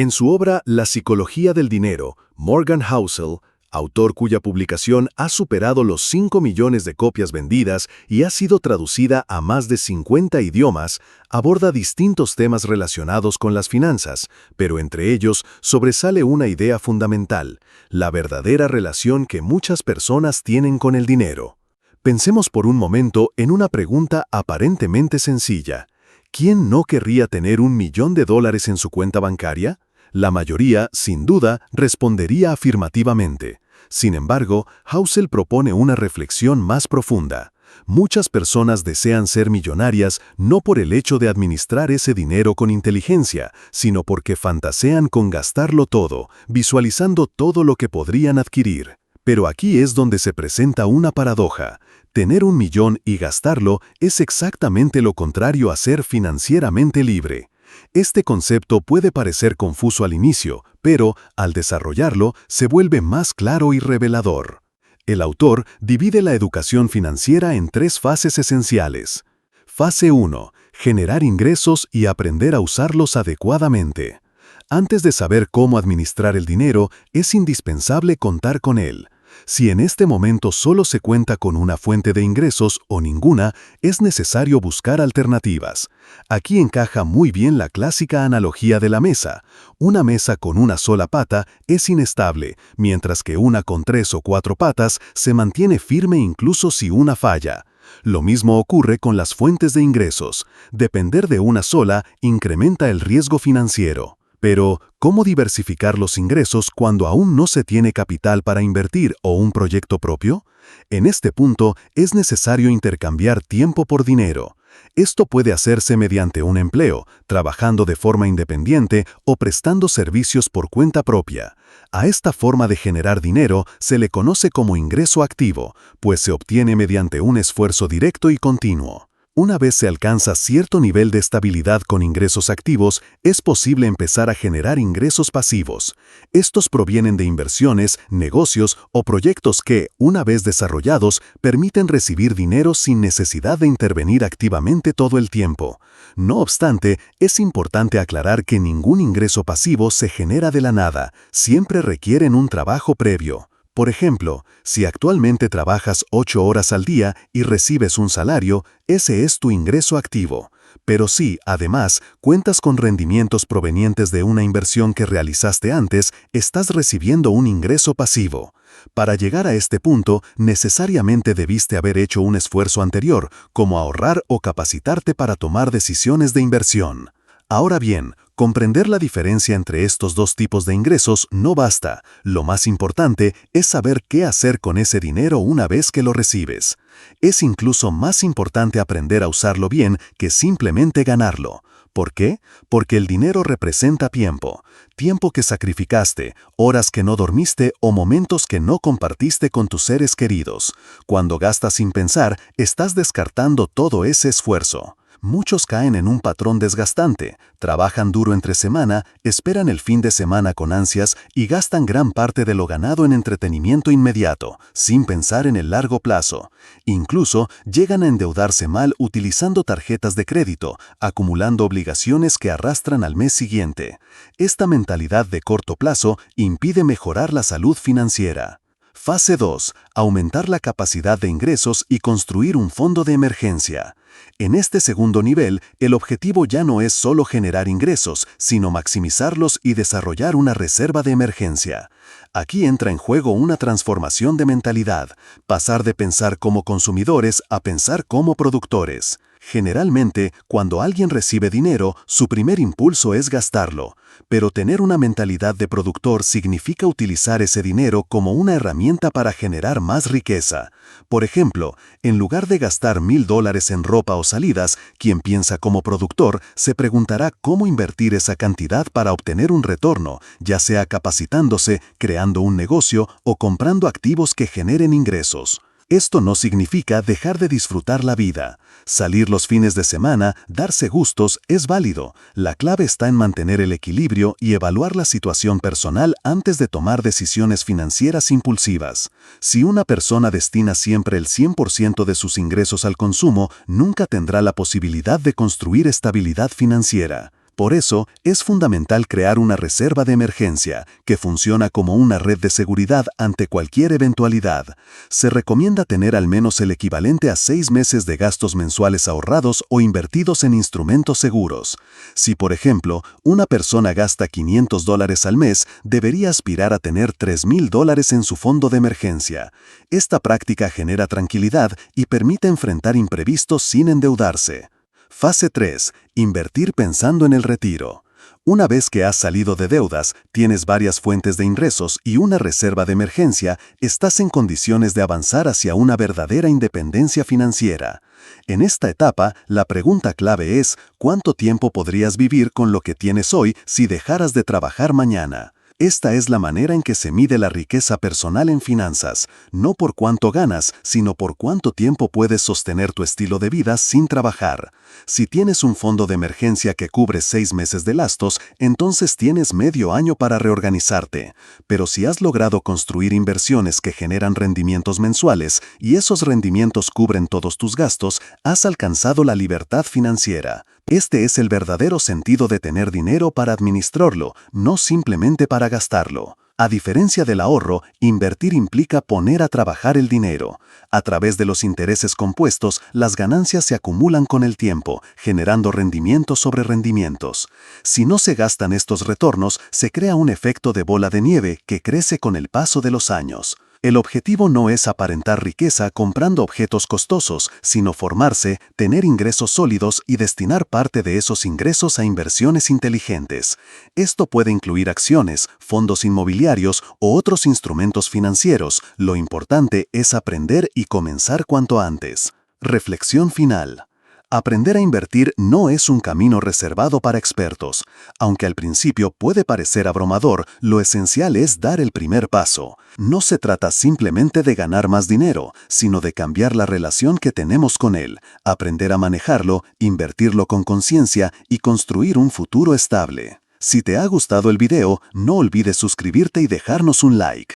En su obra La psicología del dinero, Morgan Housel, autor cuya publicación ha superado los 5 millones de copias vendidas y ha sido traducida a más de 50 idiomas, aborda distintos temas relacionados con las finanzas, pero entre ellos sobresale una idea fundamental: la verdadera relación que muchas personas tienen con el dinero. Pensemos por un momento en una pregunta aparentemente sencilla. ¿Quién no querría tener $1.000.000 en su cuenta bancaria? La mayoría, sin duda, respondería afirmativamente. Sin embargo, Housel propone una reflexión más profunda. Muchas personas desean ser millonarias no por el hecho de administrar ese dinero con inteligencia, sino porque fantasean con gastarlo todo, visualizando todo lo que podrían adquirir. Pero aquí es donde se presenta una paradoja. Tener 1.000.000 y gastarlo es exactamente lo contrario a ser financieramente libre. Este concepto puede parecer confuso al inicio, pero, al desarrollarlo, se vuelve más claro y revelador. El autor divide la educación financiera en 3 fases esenciales. Fase 1. Generar ingresos y aprender a usarlos adecuadamente. Antes de saber cómo administrar el dinero, es indispensable contar con él. Si en este momento solo se cuenta con una fuente de ingresos o ninguna, es necesario buscar alternativas. Aquí encaja muy bien la clásica analogía de la mesa. Una mesa con una sola pata es inestable, mientras que una con 3 o 4 patas se mantiene firme incluso si una falla. Lo mismo ocurre con las fuentes de ingresos. Depender de una sola incrementa el riesgo financiero. Pero, ¿cómo diversificar los ingresos cuando aún no se tiene capital para invertir o un proyecto propio? En este punto, es necesario intercambiar tiempo por dinero. Esto puede hacerse mediante un empleo, trabajando de forma independiente o prestando servicios por cuenta propia. A esta forma de generar dinero se le conoce como ingreso activo, pues se obtiene mediante un esfuerzo directo y continuo. Una vez se alcanza cierto nivel de estabilidad con ingresos activos, es posible empezar a generar ingresos pasivos. Estos provienen de inversiones, negocios o proyectos que, una vez desarrollados, permiten recibir dinero sin necesidad de intervenir activamente todo el tiempo. No obstante, es importante aclarar que ningún ingreso pasivo se genera de la nada, siempre requieren un trabajo previo. Por ejemplo, si actualmente trabajas 8 horas al día y recibes un salario, ese es tu ingreso activo. Pero si, además, cuentas con rendimientos provenientes de una inversión que realizaste antes, estás recibiendo un ingreso pasivo. Para llegar a este punto, necesariamente debiste haber hecho un esfuerzo anterior, como ahorrar o capacitarte para tomar decisiones de inversión. Ahora bien, comprender la diferencia entre estos dos tipos de ingresos no basta. Lo más importante es saber qué hacer con ese dinero una vez que lo recibes. Es incluso más importante aprender a usarlo bien que simplemente ganarlo. ¿Por qué? Porque el dinero representa tiempo. Tiempo que sacrificaste, horas que no dormiste o momentos que no compartiste con tus seres queridos. Cuando gastas sin pensar, estás descartando todo ese esfuerzo. Muchos caen en un patrón desgastante, trabajan duro entre semana, esperan el fin de semana con ansias y gastan gran parte de lo ganado en entretenimiento inmediato, sin pensar en el largo plazo. Incluso llegan a endeudarse mal utilizando tarjetas de crédito, acumulando obligaciones que arrastran al mes siguiente. Esta mentalidad de corto plazo impide mejorar la salud financiera. Fase 2. Aumentar la capacidad de ingresos y construir un fondo de emergencia. En este segundo nivel, el objetivo ya no es solo generar ingresos, sino maximizarlos y desarrollar una reserva de emergencia. Aquí entra en juego una transformación de mentalidad, pasar de pensar como consumidores a pensar como productores. Generalmente, cuando alguien recibe dinero, su primer impulso es gastarlo, pero tener una mentalidad de productor significa utilizar ese dinero como una herramienta para generar más riqueza. Por ejemplo, en lugar de gastar $1.000 en ropa o salidas, quien piensa como productor se preguntará cómo invertir esa cantidad para obtener un retorno, ya sea capacitándose, creando un negocio o comprando activos que generen ingresos. Esto no significa dejar de disfrutar la vida. Salir los fines de semana, darse gustos, es válido. La clave está en mantener el equilibrio y evaluar la situación personal antes de tomar decisiones financieras impulsivas. Si una persona destina siempre el 100% de sus ingresos al consumo, nunca tendrá la posibilidad de construir estabilidad financiera. Por eso, es fundamental crear una reserva de emergencia, que funciona como una red de seguridad ante cualquier eventualidad. Se recomienda tener al menos el equivalente a 6 meses de gastos mensuales ahorrados o invertidos en instrumentos seguros. Si, por ejemplo, una persona gasta $500 al mes, debería aspirar a tener $3,000 en su fondo de emergencia. Esta práctica genera tranquilidad y permite enfrentar imprevistos sin endeudarse. Fase 3. Invertir pensando en el retiro. Una vez que has salido de deudas, tienes varias fuentes de ingresos y una reserva de emergencia, estás en condiciones de avanzar hacia una verdadera independencia financiera. En esta etapa, la pregunta clave es, ¿cuánto tiempo podrías vivir con lo que tienes hoy si dejaras de trabajar mañana? Esta es la manera en que se mide la riqueza personal en finanzas, no por cuánto ganas, sino por cuánto tiempo puedes sostener tu estilo de vida sin trabajar. Si tienes un fondo de emergencia que cubre 6 meses de gastos, entonces tienes medio año para reorganizarte. Pero si has logrado construir inversiones que generan rendimientos mensuales y esos rendimientos cubren todos tus gastos, has alcanzado la libertad financiera. Este es el verdadero sentido de tener dinero para administrarlo, no simplemente para gastarlo. A diferencia del ahorro, invertir implica poner a trabajar el dinero. A través de los intereses compuestos, las ganancias se acumulan con el tiempo, generando rendimientos sobre rendimientos. Si no se gastan estos retornos, se crea un efecto de bola de nieve que crece con el paso de los años. El objetivo no es aparentar riqueza comprando objetos costosos, sino formarse, tener ingresos sólidos y destinar parte de esos ingresos a inversiones inteligentes. Esto puede incluir acciones, fondos inmobiliarios o otros instrumentos financieros. Lo importante es aprender y comenzar cuanto antes. Reflexión final. Aprender a invertir no es un camino reservado para expertos. Aunque al principio puede parecer abrumador, lo esencial es dar el primer paso. No se trata simplemente de ganar más dinero, sino de cambiar la relación que tenemos con él, aprender a manejarlo, invertirlo con conciencia y construir un futuro estable. Si te ha gustado el video, no olvides suscribirte y dejarnos un like.